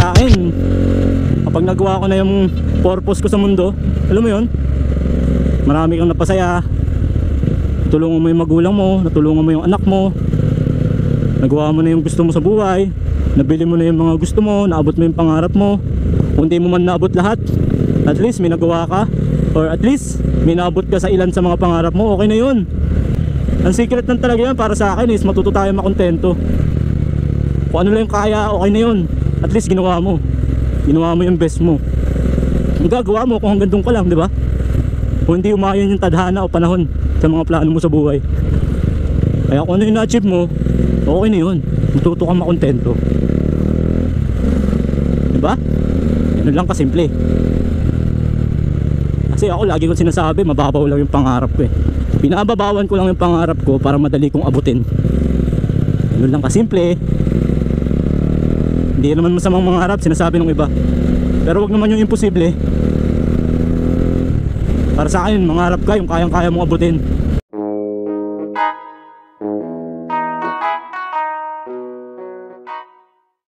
sa akin, kapag nagawa ko na yung purpose ko sa mundo, alam mo yun, marami kang napasaya, natulungan mo yung magulang mo, natulungan mo yung anak mo, nagawa mo na yung gusto mo sa buhay, nabili mo na yung mga gusto mo, naabot mo yung pangarap mo. Kung di mo man naabot lahat, at least may nagawa ka, or at least may naabot ka sa ilan sa mga pangarap mo, okay na yun. Ang secret lang talaga yan para sa akin is matuto tayo makontento. Kung ano lang yung kaya, okay na yun. At least ginawa mo yung best mo. Magagawa mo kung hanggang doon ka lang, di ba? Kung hindi umayon yung tadhana o panahon sa mga plano mo sa buhay. Kaya kung ano yung na-achieve mo, okay na yun. Matuto kang makontento. Di ba? Yan lang kasimple. Kasi ako lagi kong sinasabi, mababaw lang yung pangarap ko eh. Pinababawan ko lang yung pangarap ko para madali kong abutin. Yan lang kasimple. Hindi naman masamang mangarap, sinasabi ng iba. Pero wag naman yung imposible. Para sa akin, mangarap ka yung kayang-kaya mong abutin.